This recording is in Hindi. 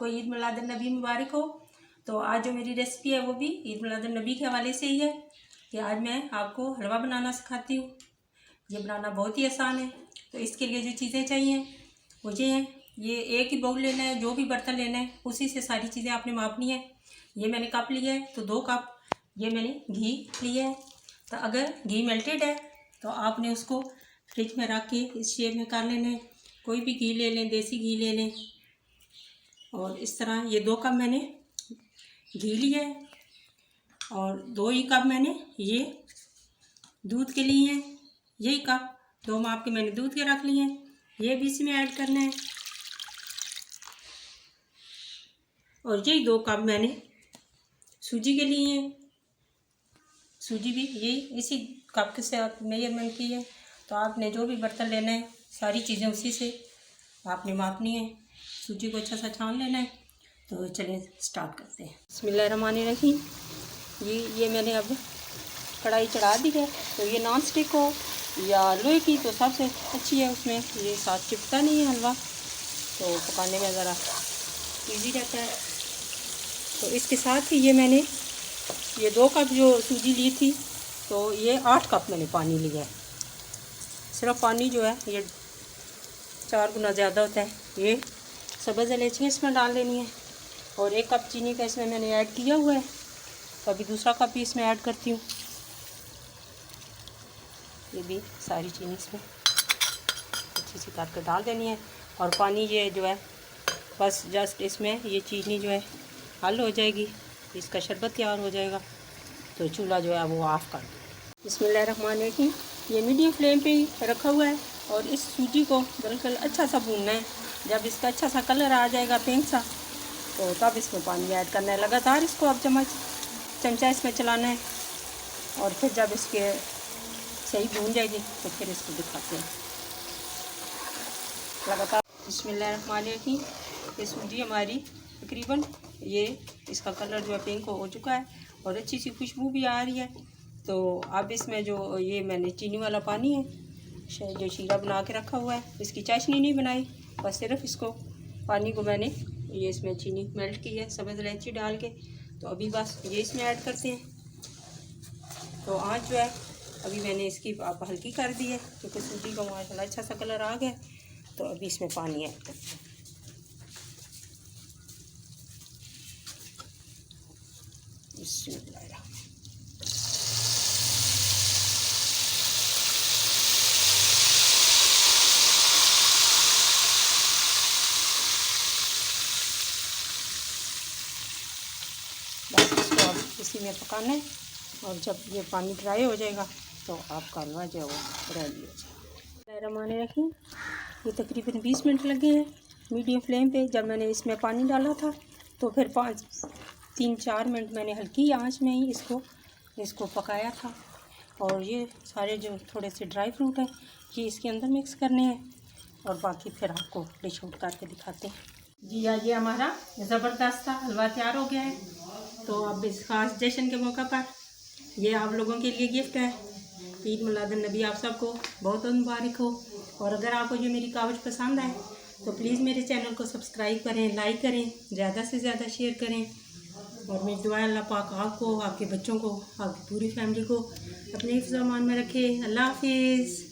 सबको ईद मिलादुन नबी मुबारक हो। तो आज जो मेरी रेसिपी है वो भी ईद मिलादुन नबी के हवाले से ही है कि आज मैं आपको हलवा बनाना सिखाती हूँ। ये बनाना बहुत ही आसान है। तो इसके लिए जो चीज़ें चाहिए मुझे हैं, ये एक ही बाउल लेना है, जो भी बर्तन लेना है उसी से सारी चीज़ें आपने मापनी है। ये मैंने कप लिया है तो 2 कप ये मैंने घी लिया है। तो अगर घी मेल्टेड है तो आपने उसको फ्रिज में रख के इस शेप में कर लेना है। कोई भी घी ले लें, देसी घी ले लें। और इस तरह ये 2 कप मैंने घी लिया है और 2 ही कप मैंने ये दूध के लिए हैं। यही कप 2 माप के मैंने दूध के रख लिए हैं, ये भी इसमें ऐड करना है। और यही 2 कप मैंने सूजी के लिए हैं, सूजी भी यही इसी कप के साथ मेजरमेंट की है। तो आपने जो भी बर्तन लेना है सारी चीज़ें उसी से आपने मापनी है। सूजी को अच्छा सा छान लेना है। तो चलिए स्टार्ट करते हैं। बिस्मिल्लाहिर्रहमानिर्रहीम। ये मैंने अब कढ़ाई चढ़ा दी है। तो ये नॉन स्टिक हो या लोहे की तो सबसे अच्छी है, उसमें ये साथ चिपकता नहीं है हलवा, तो पकाने में ज़रा इजी रहता है। तो इसके साथ ही ये मैंने ये 2 कप जो सूजी ली थी तो ये 8 कप मैंने पानी लिया है। सिर्फ पानी जो है ये 4 गुना ज़्यादा होता है। ये सब्ज़ इलायची इसमें डाल लेनी है और 1 कप चीनी का इसमें मैंने ऐड किया हुआ है। तो अभी दूसरा कप भी इसमें ऐड करती हूँ। ये भी सारी चीनी इसमें अच्छी सी काट कर डाल देनी है। और पानी ये जो है बस जस्ट इसमें ये चीनी जो है हल हो जाएगी, इसका शरबत तैयार हो जाएगा। तो चूल्हा जो है वो ऑफ़ कर दो। बिस्मिल्लाहिर्रहमानिर्रहीम। ये मीडियम फ्लेम पे ही रखा हुआ है और इस सूजी को बिल्कुल अच्छा सा भूनना है। जब इसका अच्छा सा कलर आ जाएगा पिंक सा, तो तब इसमें पानी ऐड करना है। लगातार इसको अब चमचा इसमें चलाना है और फिर जब इसके सही भून जाएगी तो फिर इसको दिखाते हैं लगातार। बिस्मिल्लाहिर्रहमानिर्रहीम। ये सूजी हमारी तकरीबन ये इसका कलर जो है पिंक हो चुका है और अच्छी सी खुशबू भी आ रही है। तो अब इसमें जो ये मैंने चीनी वाला पानी है जो शीरा बना के रखा हुआ है, इसकी चाशनी नहीं बनाई, बस सिर्फ इसको पानी को मैंने ये इसमें चीनी मेल्ट की है सब्ज़ इलायची डाल के। तो अभी बस ये इसमें ऐड करते हैं। तो आँच जो है अभी मैंने इसकी आप हल्की कर दी है क्योंकि सूजी का माशाल्लाह अच्छा सा कलर आ गया। तो अभी इसमें पानी ऐड करते हैं। बिस्मिल्लाह। बस इसको अब इसी में पकाना है और जब ये पानी ड्राई हो जाएगा तो आपका हलवा जो है वो रेडी हो जाएगा। बिस्मिल्लाहिर्रहमानिर्रहीम। ये तकरीबन 20 मिनट लगे हैं मीडियम फ्लेम पे। जब मैंने इसमें पानी डाला था तो फिर 3-4 मिनट मैंने हल्की आंच में ही इसको पकाया था। और ये सारे जो थोड़े से ड्राई फ्रूट हैं ये इसके अंदर मिक्स करने हैं और बाकी फिर आपको डिश आउट करके दिखाते हैं। जी आज ये हमारा ज़बरदस्त सा हलवा तैयार हो गया है। तो अब इस खास जश्न के मौका पर ये आप लोगों के लिए गिफ्ट है। ईद मिलादुन नबी आप सबको बहुत बहुत मुबारक हो। और अगर आपको ये मेरी कावज पसंद आए तो प्लीज़ मेरे चैनल को सब्सक्राइब करें, लाइक करें, ज़्यादा से ज़्यादा शेयर करें। और मेरी दुआ अल्लाह पाक आपको, आपके बच्चों को, आपकी पूरी फैमिली को अपने हिफ्ज़-ओ-अमान में रखे। अल्लाह हाफिज़।